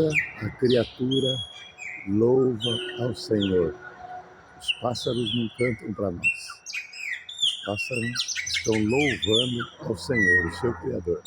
Toda a criatura louva ao Senhor. Os pássaros não cantam para nós. Os pássaros estão louvando ao Senhor, o seu Criador.